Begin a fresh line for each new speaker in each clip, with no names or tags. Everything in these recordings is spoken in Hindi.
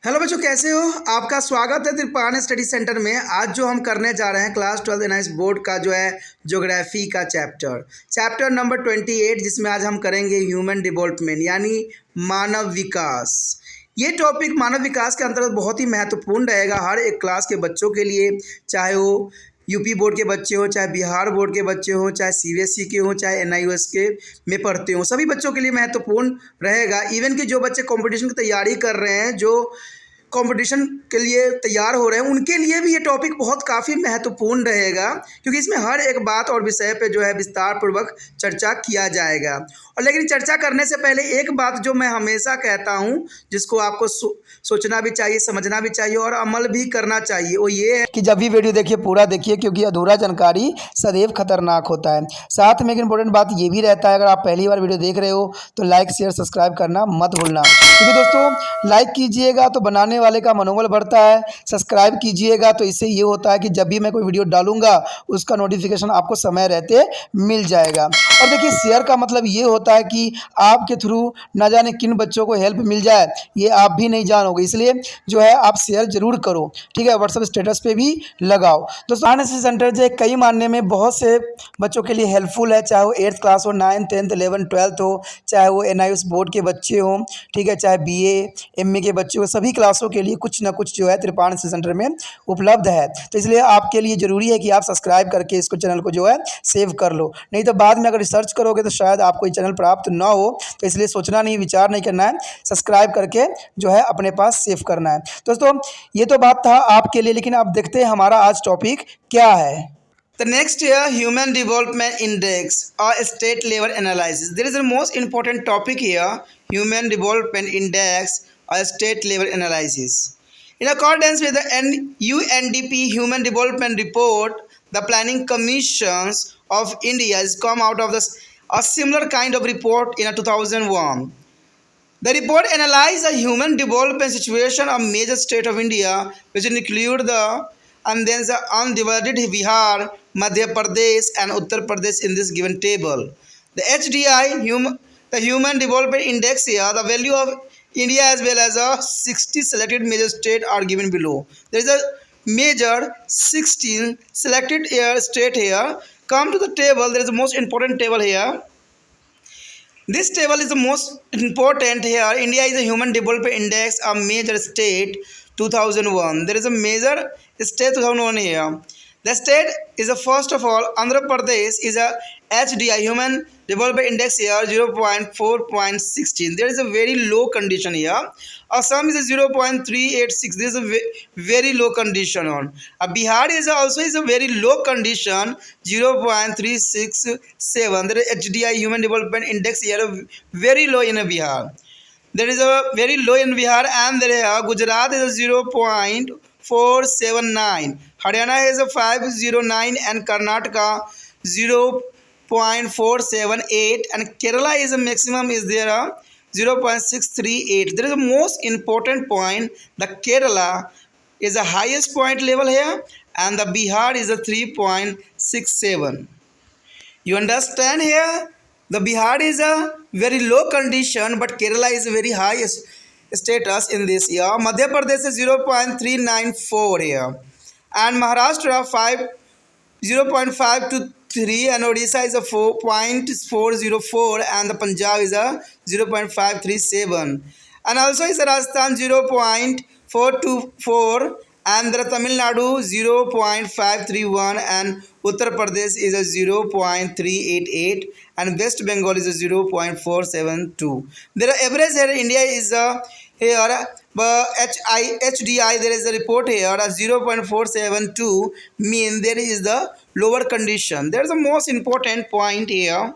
हेलो बच्चों, कैसे हो? आपका स्वागत है त्रिपान स्टडी सेंटर में। आज जो हम करने जा रहे हैं क्लास 12 एनआईएस बोर्ड का जो है ज्योग्राफी का चैप्टर नंबर 28, जिसमें आज हम करेंगे ह्यूमन डेवलपमेंट यानी मानव विकास। ये टॉपिक मानव विकास के अंतर्गत बहुत ही महत्वपूर्ण रहेगा हर एक क्लास के बच्चों के लिए, चाहे वो यूपी बोर्ड के बच्चे हो, चाहे बिहार बोर्ड के बच्चे हो, चाहे सीबीएसई के हो, चाहे एनआईओएस के में पढ़ते हो। सभी बच्चों के लिए महत्वपूर्ण रहेगा। इवन कि जो बच्चे कंपटीशन की तैयारी कर रहे हैं, जो कंपटीशन के लिए तैयार हो रहे हैं, उनके लिए भी ये टॉपिक बहुत काफ़ी महत्वपूर्ण रहेगा, क्योंकि इसमें हर एक बात और विषय पे जो है विस्तार पूर्वक चर्चा किया जाएगा। और लेकिन चर्चा करने से पहले एक बात जो मैं हमेशा कहता हूँ, जिसको आपको सोचना भी चाहिए, समझना भी चाहिए और अमल भी करना चाहिए, वो ये है कि जब भी वीडियो देखिए पूरा देखिए, क्योंकि अधूरा जानकारी सदैव खतरनाक होता है। साथ में एक इम्पोर्टेंट बात ये भी रहता है, अगर आप पहली बार वीडियो देख रहे हो तो लाइक शेयर सब्सक्राइब करना मत भूलना, क्योंकि दोस्तों लाइक कीजिएगा तो बनाने वाले का मनोबल बढ़ता है, सब्सक्राइब कीजिएगा तो इससे ये होता है कि जब भी मैं कोई वीडियो डालूंगा उसका नोटिफिकेशन आपको समय रहते मिल जाएगा। और देखिए, शेयर का मतलब ये होता है कि आपके थ्रू ना जाने किन बच्चों को हेल्प मिल जाए, ये आप भी नहीं जानोगे, इसलिए जो है आप शेयर जरूर करो, ठीक है। व्हाट्सएप स्टेटस पे भी लगाओ। दोस्तों एनएसएस सेंटर जो कई मानने में बहुत से बच्चों के लिए हेल्पफुल है, चाहे वो 8th क्लास हो, 9th 10th 11th 12th हो, चाहे वो एनआईएस बोर्ड के बच्चे हों, ठीक है, चाहे बीए एमए के बच्चे हो, सभी क्लासों के लिए कुछ ना कुछ जो है त्रिपान सेंटर में उपलब्ध है। तो इसलिए आपके लिए ज़रूरी है कि आप सब्सक्राइब करके इसको चैनल को जो है सेव कर लो, नहीं तो बाद में अगर रिसर्च करोगे तो शायद आपको ये चैनल प्राप्त ना हो। तो इसलिए सोचना नहीं, विचार नहीं करना है, सब्सक्राइब करके जो है अपने पास सेव करना है। दोस्तों ये तो बात था आपके लिए, लेकिन आप देखते हैं हमारा आज टॉपिक क्या है। The next year, Human Development Index or state level analysis. There is the most important topic here, Human Development Index or state level analysis. In accordance with the UNDP Human Development Report, the Planning Commissions of India has come out of a similar kind of report in 2001. The report analyzed the human development situation of major state of India, which include the and then the undivided Bihar, Madhya Pradesh and Uttar Pradesh in this given table. The HDI, the Human Development Index here, the value of India as well as a 60 selected major state are given below. There is a major 16 selected state here. Come to the table, there is the most important table here. This table is the most important here. India is a Human Development Index, a major state 2001. There is a major state 2001 here. The state is a first of all, Andhra Pradesh is a HDI Human Development Index here 0.4.16. There is a very low condition here. Assam is a 0.386. This is a very low condition on. Bihar is also is a very low condition 0.367. There is HDI Human Development Index here very low in Bihar. There is a very low in Bihar, and there is Gujarat is a 0.479. Haryana is a 509 and Karnataka 0.478, and Kerala is a maximum is there 0.638. There is a most important point. The Kerala is the highest point level here, and the Bihar is a 3.67. You understand here? The Bihar is a very low condition, but Kerala is a very high status in this year. Madhya Pradesh is 0.394 here, and Maharashtra 0.523, and Odisha is a 4.404, and the Punjab is a 0.537, and also is Rajasthan 0.424, and Tamil Nadu 0.531, and Uttar Pradesh is a 0.388, and West Bengal is a 0.472. Their average here in India is here HDI. There is a report here as 0.472, mean there is the lower condition. There is the most important point here.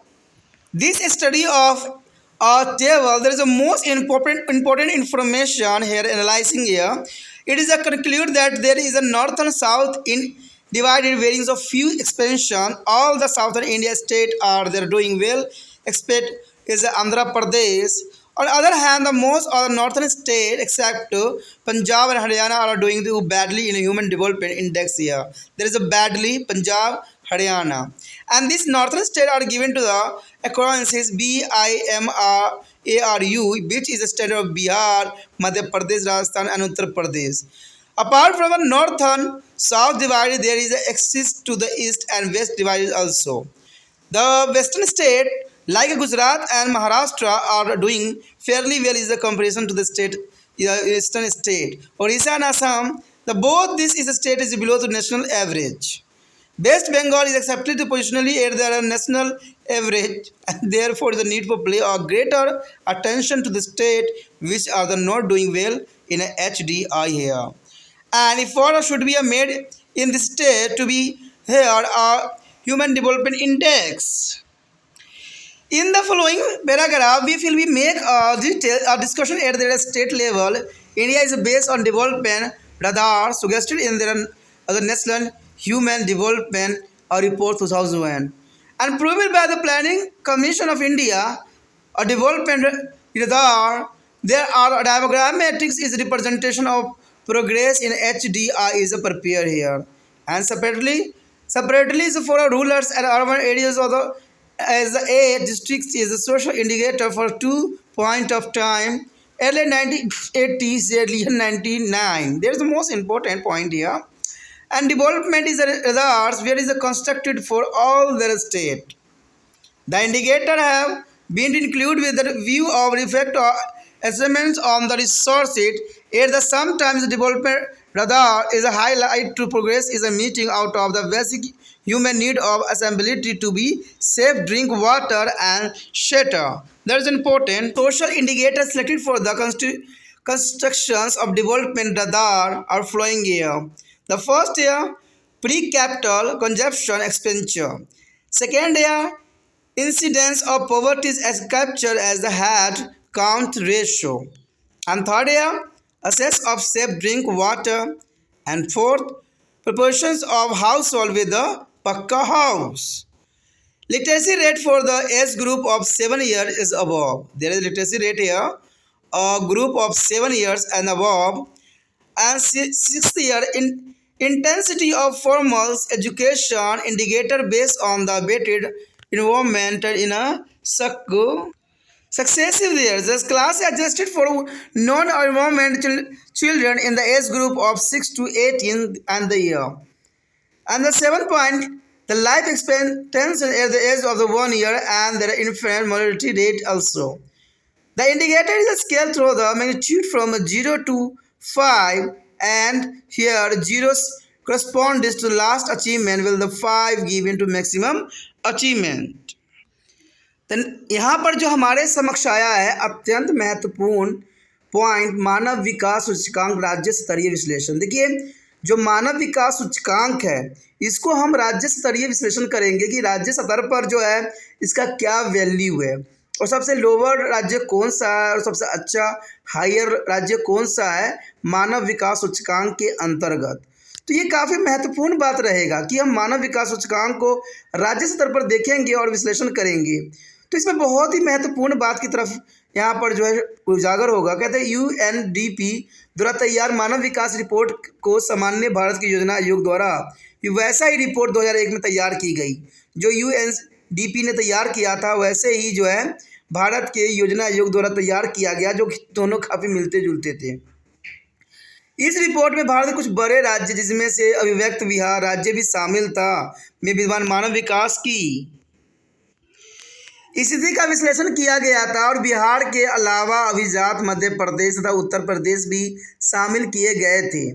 This study of a table, there is a most important information here analyzing here. It is a conclude that there is a north and south in divided variance of few expansion. All the southern India state are they doing well, except is Andhra Pradesh. On the other hand, the most of the northern state except Punjab and Haryana are doing badly in a human development index here. There is a badly Punjab, Haryana, and these northern states are given to the occurrences BIMR ARU, which is a state of Bihar, Madhya Pradesh, Rajasthan, and Uttar Pradesh. Apart from a northern south divide, there is an axis to the east and west divide also. The western state like Gujarat and Maharashtra are doing fairly well in the comparison to the state eastern state. Orissa and Assam, the both this is a state is below the national average. West Bengal is accepted positionally at the national average, and therefore the need for play a greater attention to the state which are the not doing well in a HDI here. And effort should be made in this state to be here a human development index. In the following paragraph, we will make a discussion at the state level. India is based on development radar suggested in the National Human Development Report 2001 and proved by the Planning Commission of India. A development radar, there are diagrammatics is representation of progress in HDI is prepared here, and separately is for rulers and urban areas of the as the A districts is a social indicator for 2 point of time early 1980s, early 99. There is the most important point here. And development is a radars where is constructed for all their state. The indicator have been included with the view of effect or assessments on the resources. At the sometimes development radar is a highlight to progress is a meeting out of the basic human need of ability to be safe, drink water and shelter. That is important. Social indicators selected for the constructions of development radar are flowing here. The first year, pre-capital consumption expenditure. Second year, incidence of poverty as captured as the head count ratio. And third year, access of safe drink water. And fourth, proportions of household with a Pakka house. Literacy rate for the age group of 7 years is above. There is literacy rate here, a group of 7 years and above. And 6th year in intensity of formal education indicator based on the weighted environment in a successive years. This class adjusted for non-environment children in the age group of 6 to 18 and the year. And the 7 point, the life expectancy at the age of the 1 year and the infant mortality rate also. The indicator is a scale through the magnitude from 0 to 5, and here 0 corresponds to last achievement while the 5 given to maximum achievement. then यहाँ पर जो हमारे समक्ष आया है अत्यंत महत्वपूर्ण पॉइंट मानव विकास सूचकांक राज्य स्तरीय विश्लेषण। देखिए जो मानव विकास सूचकांक है इसको हम राज्य स्तरीय विश्लेषण करेंगे कि राज्य स्तर पर जो है इसका क्या वैल्यू है और सबसे लोअर राज्य कौन सा है और सबसे अच्छा हायर राज्य कौन सा है मानव विकास सूचकांक के अंतर्गत। तो ये काफ़ी महत्वपूर्ण बात रहेगा कि हम मानव विकास सूचकांक को राज्य स्तर पर देखेंगे और विश्लेषण करेंगे। तो इसमें बहुत ही महत्वपूर्ण बात की तरफ यहाँ पर जो है उजागर होगा। कहते हैं UNDP द्वारा तैयार मानव विकास रिपोर्ट को सामान्य भारत की योजना आयोग द्वारा वैसा ही रिपोर्ट 2001 में तैयार की गई जो UNDP ने तैयार किया था, वैसे ही जो है भारत के योजना आयोग द्वारा तैयार किया गया, जो दोनों काफ़ी मिलते जुलते थे। इस रिपोर्ट में भारत के कुछ बड़े राज्य जिसमें से अभिव्यक्त बिहार राज्य भी शामिल था में विद्यमान मानव विकास की स्थिति का विश्लेषण किया गया था और बिहार के अलावा अभिजात मध्य प्रदेश तथा उत्तर प्रदेश भी शामिल किए गए थे।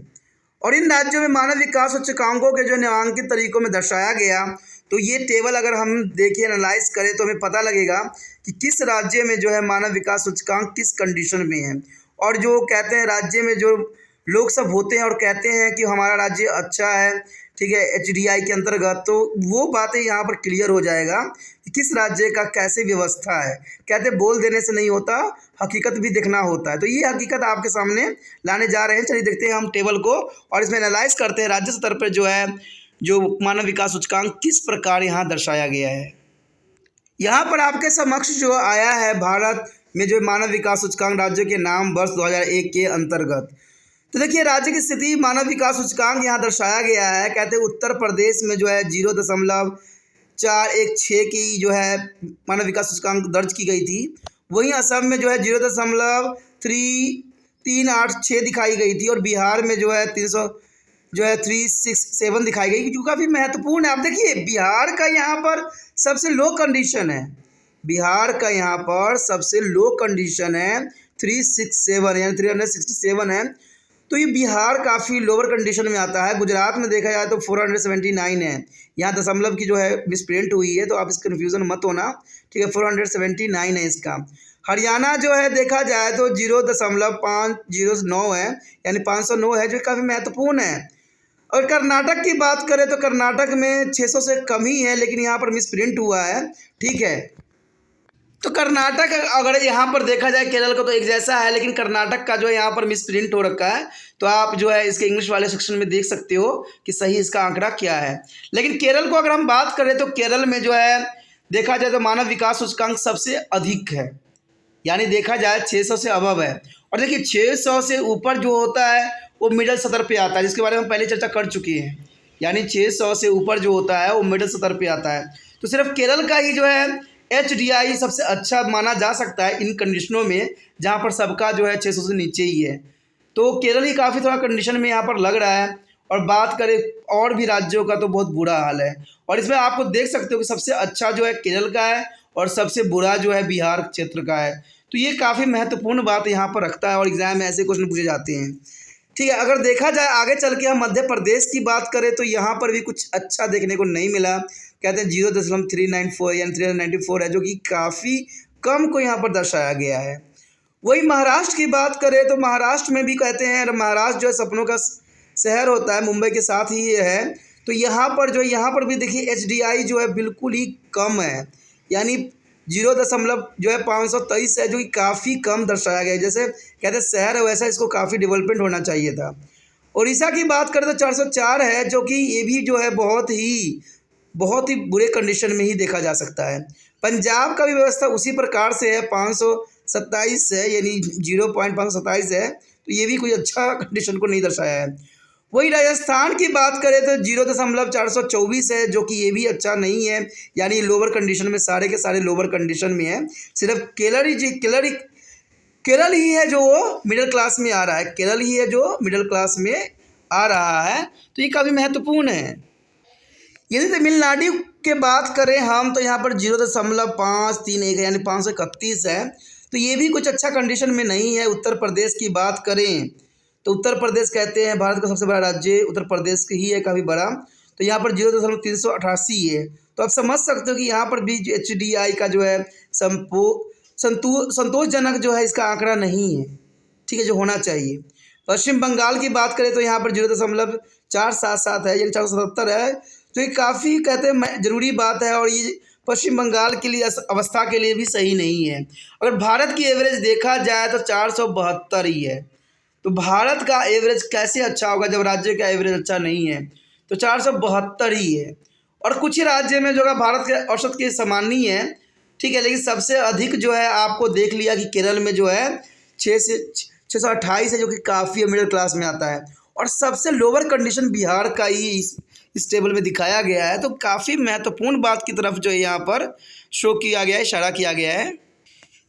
और इन राज्यों में मानव विकास सूचकांकों के जो निम्नांकित तरीकों में दर्शाया गया, तो ये टेबल अगर हम देखें एनालाइज करें तो हमें पता लगेगा कि किस राज्य में जो है मानव विकास सूचकांक किस कंडीशन में है। और जो कहते हैं राज्य में जो लोग सब होते हैं और कहते हैं कि हमारा राज्य अच्छा है, ठीक है, HDI के अंतर्गत, तो वो बातें यहाँ पर क्लियर हो जाएगा कि किस राज्य का कैसे व्यवस्था है। कहते बोल देने से नहीं होता, हकीकत भी देखना होता है। तो ये हकीकत आपके सामने लाने जा रहे हैं। चलिए देखते हैं हम टेबल को और इसमें एनालाइज करते हैं राज्य स्तर पर जो है जो मानव विकास सूचकांक किस प्रकार यहाँ दर्शाया गया है। यहाँ पर आपके समक्ष जो आया है भारत में जो मानव विकास सूचकांक राज्यों के नाम वर्ष 2001 के अंतर्गत। तो देखिए राज्य की स्थिति मानव विकास सूचकांक यहाँ दर्शाया गया है। कहते हैं उत्तर प्रदेश में जो है 0.416 की जो है मानव विकास सूचकांक दर्ज की गई थी। वहीं असम में जो है 0.386 दिखाई गई थी और बिहार में जो है 367 दिखाई गई, जो काफ़ी महत्वपूर्ण है। आप देखिए बिहार का यहाँ पर सबसे लो कंडीशन है, बिहार का यहाँ पर सबसे लो कंडीशन है 367 यानी 367 है, तो ये बिहार काफ़ी लोअर कंडीशन में आता है। गुजरात में देखा जाए तो 479 है, यहाँ दशमलव की जो है मिसप्रिंट हुई है, तो आप इस कन्फ्यूज़न मत होना, ठीक है। 479 है इसका। हरियाणा जो है देखा जाए तो 0.509 है, यानी 509 है, जो काफ़ी महत्वपूर्ण है। और कर्नाटक की बात करें तो कर्नाटक में 600 से कम ही है, लेकिन यहाँ पर मिसप्रिंट हुआ है, ठीक है। तो कर्नाटक अगर यहाँ पर देखा जाए केरल का तो एक जैसा है, लेकिन कर्नाटक का जो है यहाँ पर मिसप्रिंट हो रखा है, तो आप जो है इसके इंग्लिश वाले सेक्शन में देख सकते हो कि सही इसका आंकड़ा क्या है। लेकिन केरल को अगर हम बात करें तो केरल में जो है देखा जाए तो मानव विकास सूचकांक सबसे अधिक है, यानी देखा जाए 600 से अबव है। और देखिए 600 से ऊपर जो होता है वो मिडल सतर पे आता है, जिसके बारे में हम पहले चर्चा कर चुके हैं, यानी 600 से ऊपर जो होता है वो मिडल सतर पे आता है। तो सिर्फ केरल का ही जो है HDI सबसे अच्छा माना जा सकता है इन कंडीशनों में, जहाँ पर सबका जो है 600 से नीचे ही है। तो केरल ही काफ़ी थोड़ा कंडीशन में यहाँ पर लग रहा है। और बात करें और भी राज्यों का तो बहुत बुरा हाल है, और इसमें आपको देख सकते हो कि सबसे अच्छा जो है केरल का है और सबसे बुरा जो है बिहार क्षेत्र का है। तो ये काफ़ी महत्वपूर्ण बात यहाँ पर रखता है और एग्जाम में ऐसे क्वेश्चन पूछे जाते हैं, ठीक है। अगर देखा जाए आगे चल के हम मध्य प्रदेश की बात करें तो यहाँ पर भी कुछ अच्छा देखने को नहीं मिला। कहते हैं 0.394 यानी 394 है, जो कि काफ़ी कम को यहाँ पर दर्शाया गया है। वही महाराष्ट्र की बात करें तो महाराष्ट्र में भी कहते हैं, महाराष्ट्र जो है सपनों का शहर होता है, मुंबई के साथ ही ये है। तो यहाँ पर जो है यहाँ पर भी देखिए HDI जो है बिल्कुल ही कम है, यानी 0.523 है, जो कि काफ़ी कम दर्शाया गया है। जैसे कहते हैं शहर है वैसा इसको काफ़ी डेवलपमेंट होना चाहिए था। उड़ीसा की बात करें तो 404 है, जो कि ये भी जो है बहुत ही बुरे कंडीशन में ही देखा जा सकता है। पंजाब का भी व्यवस्था उसी प्रकार से है, 527 है, यानी 0.527 है, तो ये भी कोई अच्छा कंडीशन को नहीं दर्शाया है। वही राजस्थान की बात करें तो 0.424 है, जो कि ये भी अच्छा नहीं है, यानी लोअर कंडीशन में, सारे के सारे लोअर कंडीशन में है। सिर्फ केरल ही है जो वो मिडिल क्लास में आ रहा है, केरल ही है जो मिडिल क्लास में आ रहा है, तो ये काफ़ी महत्वपूर्ण है। यदि तमिलनाडु के बात करें हम तो यहाँ पर 0.531 है, यानी 531 है, तो ये भी कुछ अच्छा कंडीशन में नहीं है। उत्तर प्रदेश की बात करें तो उत्तर प्रदेश कहते हैं भारत का सबसे बड़ा राज्य उत्तर प्रदेश ही है, काफ़ी बड़ा, तो यहाँ पर 0.388 है। तो आप समझ सकते हो कि यहाँ पर भी HDI का जो है संतोषजनक जो है इसका आंकड़ा नहीं है, ठीक है, जो होना चाहिए। पश्चिम बंगाल की बात करें तो यहाँ पर 0.477 है, यानी 477 है, तो ये काफ़ी कहते हैं ज़रूरी बात है, और ये पश्चिम बंगाल के लिए अवस्था के लिए भी सही नहीं है। अगर भारत की एवरेज देखा जाए तो 472 ही है, तो भारत का एवरेज कैसे अच्छा होगा जब राज्य का एवरेज अच्छा नहीं है, तो 472 ही है। और कुछ ही राज्य में जो है भारत के औसत के समान ही है, ठीक है, लेकिन सबसे अधिक जो है आपको देख लिया कि केरल में जो है 628 है, जो कि काफ़ी मिडिल क्लास में आता है। और सबसे लोअर कंडीशन बिहार का ही इस टेबल में दिखाया गया है, तो काफ़ी महत्वपूर्ण बात की तरफ जो है यहाँ पर शो किया गया है, इशारा किया गया है।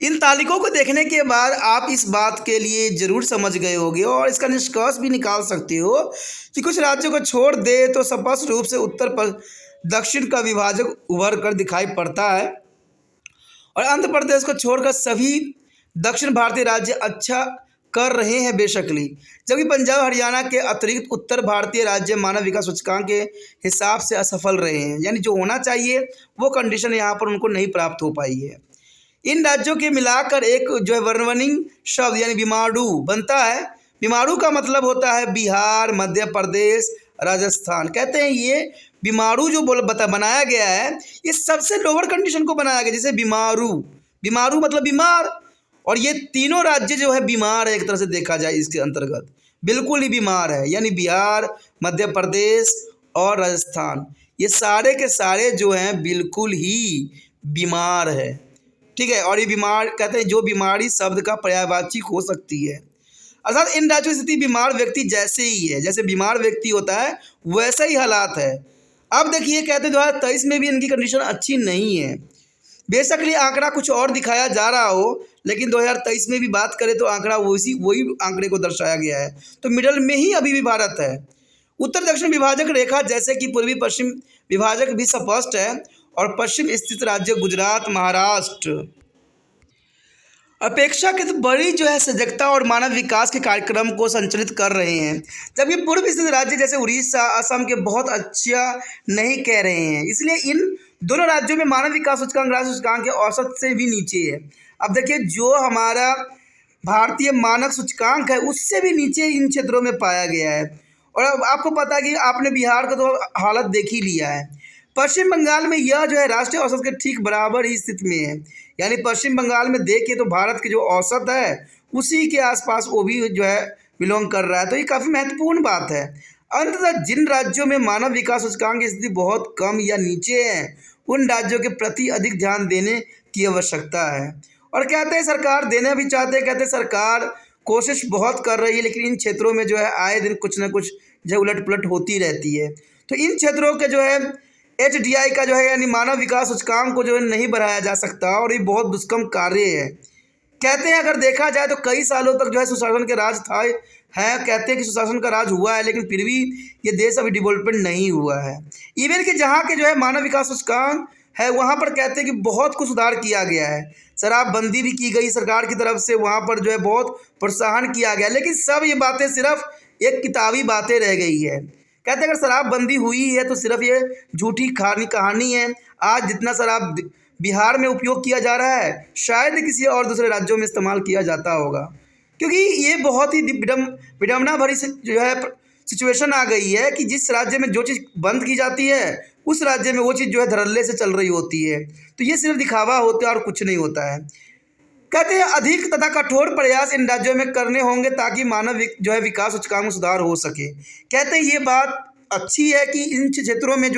इन तालिकों को देखने के बाद आप इस बात के लिए ज़रूर समझ गए होंगे और इसका निष्कर्ष भी निकाल सकते हो कि कुछ राज्यों को छोड़ दे तो स्पष्ट रूप से उत्तर पर दक्षिण का विभाजक उभर कर दिखाई पड़ता है, और आंध्र प्रदेश को छोड़कर सभी दक्षिण भारतीय राज्य अच्छा कर रहे हैं बेशकली, जबकि पंजाब हरियाणा के अतिरिक्त उत्तर भारतीय राज्य मानव विकास सूचकांक के हिसाब से असफल रहे हैं, यानी जो होना चाहिए वो कंडीशन यहाँ पर उनको नहीं प्राप्त हो पाई है। इन राज्यों के मिलाकर एक जो है वर्णनिंग शब्द यानी बीमारू बनता है। बीमारू का मतलब होता है बिहार, मध्य प्रदेश, राजस्थान। कहते हैं ये बीमारू जो बनाया गया है ये सबसे लोअर कंडीशन को बनाया गया, जैसे बीमारू मतलब बीमार, और ये तीनों राज्य जो है बीमार है, एक तरह से देखा जाए इसके अंतर्गत बिल्कुल ही बीमार है, यानी बिहार, मध्य प्रदेश और राजस्थान, ये सारे के सारे जो हैं बिल्कुल ही बीमार है, ठीक है। और ये बीमार कहते हैं जो बीमारी शब्द का पर्यायवाची हो सकती है, अर्थात इन राज्यों की स्थिति बीमार व्यक्ति जैसे ही है, जैसे बीमार व्यक्ति होता है वैसे ही हालात है। अब देखिए कहते हैं 2023 में भी इनकी कंडीशन अच्छी नहीं है। बेशक ये आंकड़ा कुछ और दिखाया जा रहा हो, लेकिन 2023 में भी बात करें तो आंकड़ा वही आंकड़े को दर्शाया गया है। तो मिडल में ही अभी भी भारत है। उत्तर दक्षिण विभाजक रेखा जैसे कि पूर्वी पश्चिम विभाजक भी स्पष्ट है, और पश्चिम स्थित राज्य गुजरात, महाराष्ट्र अपेक्षाकृत बड़ी सजगता और मानव विकास के कार्यक्रम को संचालित कर रहे हैं, जबकि पूर्व स्थित राज्य जैसे उड़ीसा, असम के बहुत अच्छा नहीं कह रहे हैं। इसलिए इन दोनों राज्यों में मानव विकास सूचकांक राष्ट्रीय सूचकांक के औसत से भी नीचे है। अब देखिए, जो हमारा भारतीय मानक सूचकांक है उससे भी नीचे इन क्षेत्रों में पाया गया है। और अब आपको पता है कि आपने बिहार का तो हालत देख ही लिया है। पश्चिम बंगाल में यह राष्ट्रीय औसत के ठीक बराबर ही स्थिति में है। यानी पश्चिम बंगाल में देखिए तो भारत की जो औसत है उसी के आसपास वो भी बिलोंग कर रहा है। तो ये काफ़ी महत्वपूर्ण बात है। अंततः जिन राज्यों में मानव विकास सूचकांक की स्थिति बहुत कम या नीचे है, उन राज्यों के प्रति अधिक ध्यान देने की आवश्यकता है। और कहते हैं सरकार देना भी चाहते हैं, कहते हैं सरकार कोशिश बहुत कर रही है, लेकिन इन क्षेत्रों में आए दिन कुछ ना कुछ उलट पुलट होती रहती है। तो इन क्षेत्रों के HDI का यानी मानव विकास सूचकांक को नहीं बढ़ाया जा सकता, और ये बहुत दुष्कर्म कार्य है। कहते हैं अगर देखा जाए तो कई सालों तक सुशासन के राज था है, कहते हैं कि सुशासन का राज हुआ है, लेकिन फिर भी ये देश अभी डेवलपमेंट नहीं हुआ है। इवन कि जहाँ के मानव विकास सूचकांक है वहाँ पर कहते हैं कि बहुत कुछ सुधार किया गया है। शराबबंदी भी की गई सरकार की तरफ से, वहाँ पर बहुत प्रोत्साहन किया गया, लेकिन सब ये बातें सिर्फ एक किताबी बातें रह गई है। कहते हैं अगर शराबबंदी हुई है तो सिर्फ ये झूठी कहानी है। आज जितना शराब बिहार में उपयोग किया जा रहा है शायद किसी और दूसरे राज्यों में इस्तेमाल किया जाता होगा, क्योंकि ये बहुत ही विडम्बना भरी सिचुएशन आ गई है कि जिस राज्य में जो चीज़ बंद की जाती है उस राज्य में वो चीज़ धड़ल्ले से चल रही होती है। तो ये सिर्फ दिखावा होता है और कुछ नहीं होता है। कहते हैं अधिक तथा कठोर प्रयास इन राज्यों में करने होंगे ताकि मानव विकास सूचकांक में सुधार हो सके। कहते हैं ये बात अच्छी है कि इन क्षेत्रों में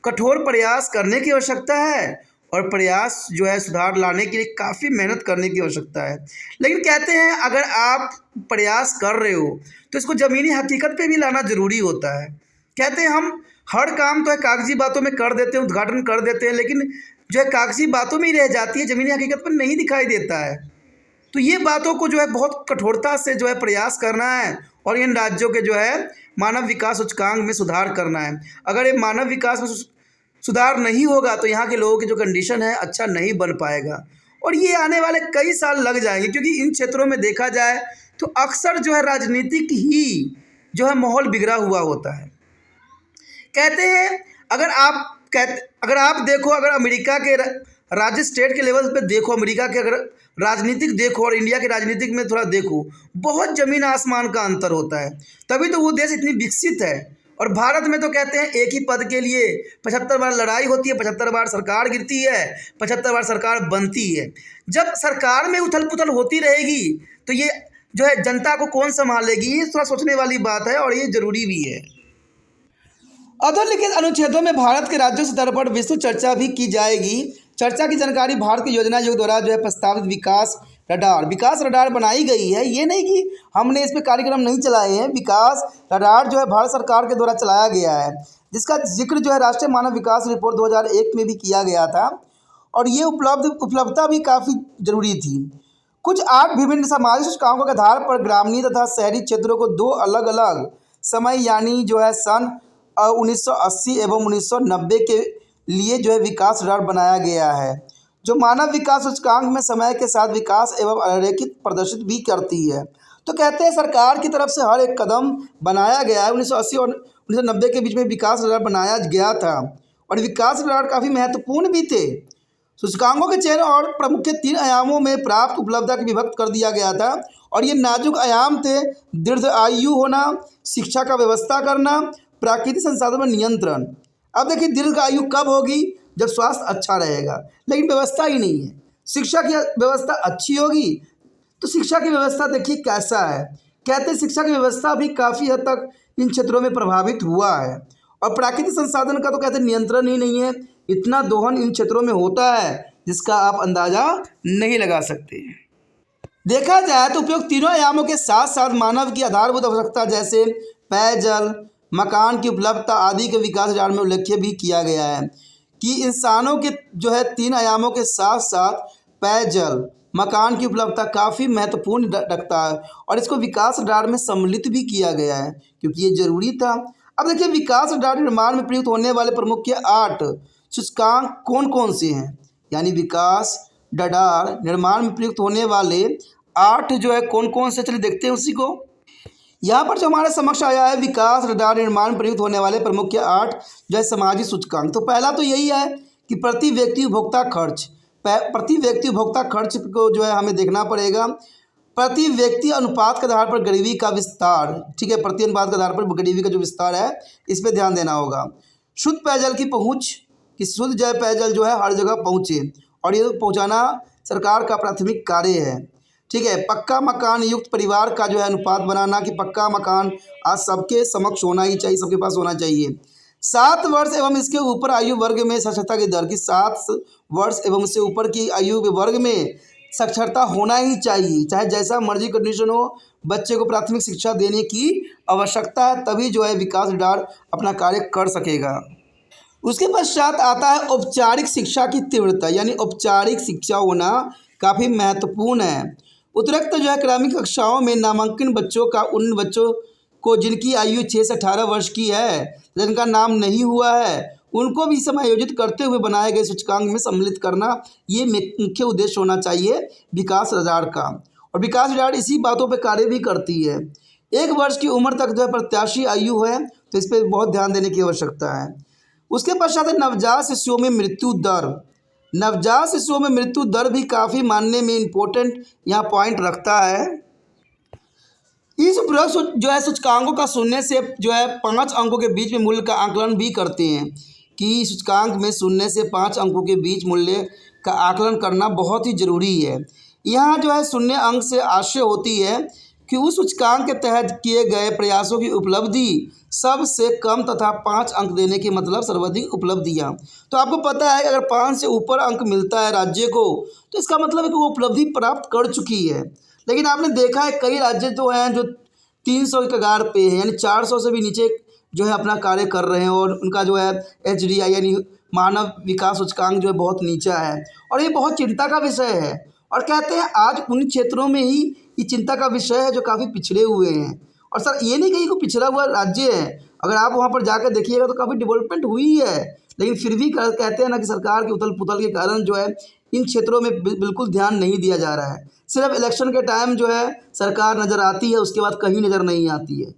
कठोर प्रयास करने की आवश्यकता है, और प्रयास सुधार लाने के लिए काफ़ी मेहनत करने की आवश्यकता है। लेकिन कहते हैं अगर आप प्रयास कर रहे हो तो इसको ज़मीनी हकीकत पे भी लाना ज़रूरी होता है। कहते हैं हम हर काम तो कागजी बातों में कर देते हैं, उद्घाटन कर देते हैं, लेकिन कागजी बातों में ही रह जाती है, ज़मीनी हकीकत पर नहीं दिखाई देता है। तो ये बातों को बहुत कठोरता से प्रयास करना है, और इन राज्यों के मानव विकास सूचकांक में सुधार करना है। अगर ये मानव विकास में सुधार नहीं होगा तो यहाँ के लोगों की कंडीशन है अच्छा नहीं बन पाएगा, और ये आने वाले कई साल लग जाएंगे, क्योंकि इन क्षेत्रों में देखा जाए तो अक्सर राजनीतिक ही माहौल बिगड़ा हुआ होता है। कहते हैं अगर आप देखो, अगर अमेरिका के राज्य स्टेट के लेवल पे देखो, अमेरिका के अगर राजनीतिक देखो और इंडिया के राजनीतिक में थोड़ा देखो, बहुत ज़मीन आसमान का अंतर होता है। तभी तो वो देश इतनी विकसित है। और भारत में तो कहते हैं एक ही पद के लिए 75 बार लड़ाई होती है, 75 बार सरकार गिरती है, 75 बार सरकार बनती है। जब सरकार में उथल पुथल होती रहेगी तो ये जनता को कौन संभालेगी, ये थोड़ा सोचने वाली बात है, और ये ज़रूरी भी है। अधोलिखित अनुच्छेदों में भारत के राज्यों स्तर पर विस्तृत चर्चा भी की जाएगी। चर्चा की जानकारी भारत की योजना आयोग द्वारा प्रस्तावित विकास रडार बनाई गई है। ये नहीं कि हमने इस पर कार्यक्रम नहीं चलाए हैं, विकास रडार भारत सरकार के द्वारा चलाया गया है, जिसका जिक्र राष्ट्रीय मानव विकास रिपोर्ट 2001 में भी किया गया था, और ये उपलब्धता भी काफ़ी ज़रूरी थी। कुछ 8 विभिन्न सामाजिक सूचकांकों के आधार पर ग्रामीण तथा शहरी क्षेत्रों को 2 अलग अलग समय यानी सन 1980 एवं 1990 के लिए विकास रडार बनाया गया है, जो मानव विकास सूचकांक में समय के साथ विकास एवं अरेखित प्रदर्शित भी करती है। तो कहते हैं सरकार की तरफ से हर एक कदम बनाया गया है। 1980 और 1990 के बीच में विकास रडार बनाया गया था, और विकास रडार काफ़ी महत्वपूर्ण भी थे। सूचकांकों के चयन और प्रमुख 3 आयामों में प्राप्त उपलब्धता की विभक्त कर दिया गया था, और ये नाजुक आयाम थे: दीर्घ आयु होना, शिक्षा का व्यवस्था करना, प्राकृतिक संसाधन में नियंत्रण। अब देखिए दीर्घ आयु कब होगी, जब स्वास्थ्य अच्छा रहेगा, लेकिन व्यवस्था ही नहीं है। शिक्षा की व्यवस्था अच्छी होगी तो शिक्षा की व्यवस्था देखिए कैसा है। कहते हैं शिक्षा की व्यवस्था भी काफ़ी हद तक इन क्षेत्रों में प्रभावित हुआ है, और प्राकृतिक संसाधन का तो कहते हैं नियंत्रण ही नहीं है। इतना दोहन इन क्षेत्रों में होता है जिसका आप अंदाज़ा नहीं लगा सकते। देखा जाए तो उपयुक्त तीनों आयामों के साथ साथ मानव की आधारभूत आवश्यकता जैसे पेयजल, मकान की उपलब्धता आदि के विकास रडार में उल्लेख भी किया गया है कि इंसानों के जो है 3 आयामों के साथ साथ पेयजल मकान की उपलब्धता काफ़ी महत्वपूर्ण रखता है और इसको विकास रडार में सम्मिलित भी किया गया है क्योंकि ये जरूरी था। अब देखिए विकास रडार निर्माण में प्रयुक्त होने वाले प्रमुख 8 सूचकांक कौन कौन से हैं, यानी विकास रडार निर्माण में प्रयुक्त होने वाले 8 जो है कौन कौन से, चलिए देखते हैं उसी को। यहाँ पर जो हमारे समक्ष आया है विकास रडार निर्माण में प्रयुक्त होने वाले प्रमुख 8 जो है सामाजिक सूचकांक। तो पहला तो यही है कि प्रति व्यक्ति उपभोक्ता खर्च, प्रति व्यक्ति उपभोक्ता खर्च को जो है हमें देखना पड़ेगा। प्रति व्यक्ति अनुपात के आधार पर गरीबी का विस्तार, ठीक है, प्रति अनुपात के आधार पर गरीबी का जो विस्तार है इस पर ध्यान देना होगा। शुद्ध पेयजल की पहुँच, कि शुद्ध जल पेयजल जो है हर जगह पहुँचे और ये पहुँचाना सरकार का प्राथमिक कार्य है, ठीक है। पक्का मकान युक्त परिवार का जो है अनुपात बनाना कि पक्का मकान आज सबके समक्ष होना ही चाहिए, सबके पास होना चाहिए। 7 वर्ष एवं इसके ऊपर आयु वर्ग में साक्षरता की दर, की 7 वर्ष एवं इससे ऊपर की आयु वर्ग में साक्षरता होना ही चाहिए, चाहे जैसा मर्जी कंडीशन हो, बच्चे को प्राथमिक शिक्षा देने की आवश्यकता है, तभी जो है विकास रडार अपना कार्य कर सकेगा। उसके पश्चात आता है औपचारिक शिक्षा की तीव्रता, यानी औपचारिक शिक्षा होना काफ़ी महत्वपूर्ण है। उत्तरोक्त जो है क्रमिक कक्षाओं में नामांकन बच्चों का उन बच्चों को जिनकी आयु 6 से 18 वर्ष की है, जिनका नाम नहीं हुआ है, उनको भी समायोजित करते हुए बनाए गए सूचकांक में सम्मिलित करना, ये मुख्य उद्देश्य होना चाहिए विकास रडार का। और विकास रडार इसी बातों पर कार्य भी करती है। 1 वर्ष की उम्र तक जो है प्रत्याशी आयु है, तो इस पर बहुत ध्यान देने की आवश्यकता है। उसके पश्चात नवजात शिशुओं में मृत्यु दर, नवजात शिशुओं में मृत्यु दर भी काफ़ी मानने में इम्पोर्टेंट यहाँ पॉइंट रखता है। इस उपरोक्त जो है सूचकांकों का शून्य से जो है 5 अंकों के बीच में मूल्य का आकलन भी करते हैं, कि सूचकांक में 0 से 5 अंकों के बीच मूल्य का आकलन करना बहुत ही ज़रूरी है। यहाँ जो है 0 अंक से आशय होती है कि उस सूचकांक के तहत किए गए प्रयासों की उपलब्धि सबसे कम तथा 5 अंक देने के मतलब सर्वाधिक उपलब्धियाँ। तो आपको पता है कि अगर 5 से ऊपर अंक मिलता है राज्य को, तो इसका मतलब है कि वो उपलब्धि प्राप्त कर चुकी है। लेकिन आपने देखा है कई राज्य तो हैं जो 300 के कगार पे हैं, यानी 400 से भी नीचे जो है अपना कार्य कर रहे हैं और उनका जो है HDI यानी मानव विकास सूचकांक जो है बहुत नीचा है और ये बहुत चिंता का विषय है। और कहते हैं आज उन क्षेत्रों में ही ये चिंता का विषय है जो काफ़ी पिछड़े हुए हैं। और सर ये नहीं कहीं को पिछड़ा हुआ राज्य है, अगर आप वहाँ पर जाकर देखिएगा तो काफ़ी डेवलपमेंट हुई है, लेकिन फिर भी कहते हैं ना कि सरकार की उथल पुथल के कारण जो है इन क्षेत्रों में बिल्कुल ध्यान नहीं दिया जा रहा है। सिर्फ इलेक्शन के टाइम जो है सरकार नज़र आती है, उसके बाद कहीं नज़र नहीं आती है,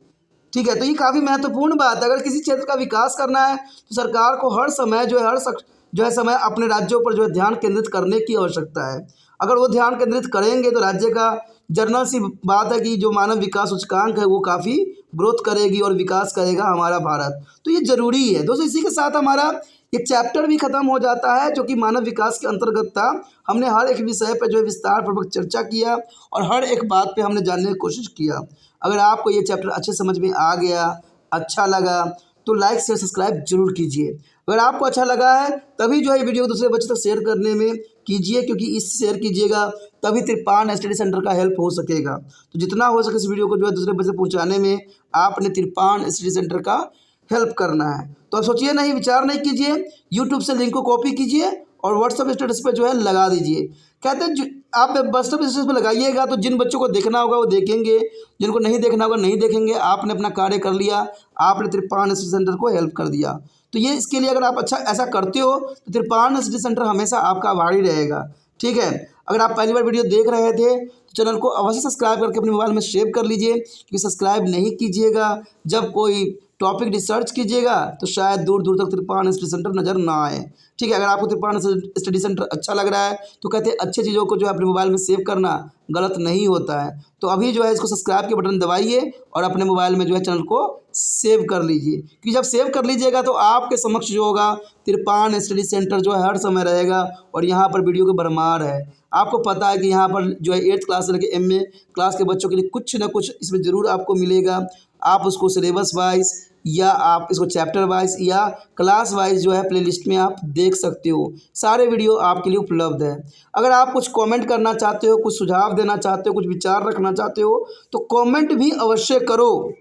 ठीक है। तो ये काफ़ी महत्वपूर्ण बात है। अगर किसी क्षेत्र का विकास करना है तो सरकार को हर समय जो है समय अपने राज्यों पर जो है ध्यान केंद्रित करने की आवश्यकता है। अगर वो ध्यान केंद्रित करेंगे तो राज्य का जनरल सी बात है कि जो मानव विकास सूचकांक है वो काफ़ी ग्रोथ करेगी और विकास करेगा हमारा भारत। तो ये ज़रूरी है दोस्तों। इसी के साथ हमारा ये चैप्टर भी ख़त्म हो जाता है जो कि मानव विकास के अंतर्गत था। हमने हर एक विषय पर जो है विस्तार पूर्वक चर्चा किया और हर एक बात पे हमने जानने की कोशिश किया। अगर आपको ये चैप्टर अच्छे समझ में आ गया, अच्छा लगा, तो लाइक शेयर सब्सक्राइब जरूर कीजिए। अगर आपको अच्छा लगा है तभी जो है वीडियो दूसरे बच्चों तक शेयर करने में कीजिए, क्योंकि इस शेयर कीजिएगा तभी तिरपान स्टडी सेंटर का हेल्प हो सकेगा। तो जितना हो सके इस वीडियो को जो है दूसरे बच्चे तक पहुँचाने में आपने तिरपान स्टडी सेंटर का हेल्प करना है। तो आप सोचिए नहीं, विचार नहीं कीजिए, यूट्यूब से लिंक को कॉपी कीजिए और व्हाट्सअप स्टेटस पे जो है लगा दीजिए। कहते हैं आप व्हाट्सअप स्टेटस पे लगाइएगा तो जिन बच्चों को देखना होगा वो देखेंगे, जिनको नहीं देखना होगा नहीं देखेंगे। आपने अपना कार्य कर लिया, आपने तिरपान स्टडी सेंटर को हेल्प कर दिया। तो ये इसके लिए अगर आप अच्छा ऐसा करते हो तो तिरपान स्टडी सेंटर हमेशा आपका आभारी रहेगा, ठीक है। अगर आप पहली बार वीडियो देख रहे थे तो चैनल को अवश्य सब्सक्राइब करके अपने मोबाइल में सेव कर लीजिए, क्योंकि सब्सक्राइब नहीं कीजिएगा जब कोई टॉपिक रिसर्च कीजिएगा तो शायद दूर दूर तक तिरपान स्टडी सेंटर नज़र ना आए, ठीक है। अगर आपको तिरपान स्टडी सेंटर अच्छा लग रहा है तो कहते हैं अच्छी चीज़ों को जो है अपने मोबाइल में सेव करना गलत नहीं होता है। तो अभी जो है इसको सब्सक्राइब के बटन दबाइए और अपने मोबाइल में जो है चैनल को सेव कर लीजिए, क्योंकि जब सेव कर लीजिएगा तो आपके समक्ष जो होगा तिरपान स्टडी सेंटर जो है हर समय रहेगा और यहाँ पर वीडियो की भरमार है। आपको पता है कि यहाँ पर जो है 8th क्लास से लेकर MA क्लास के बच्चों के लिए कुछ ना कुछ इसमें ज़रूर आपको मिलेगा। आप उसको सिलेबस वाइज या आप इसको चैप्टर वाइज या क्लास वाइज जो है प्लेलिस्ट में आप देख सकते हो। सारे वीडियो आपके लिए उपलब्ध है। अगर आप कुछ कमेंट करना चाहते हो, कुछ सुझाव देना चाहते हो, कुछ विचार रखना चाहते हो तो कमेंट भी अवश्य करो।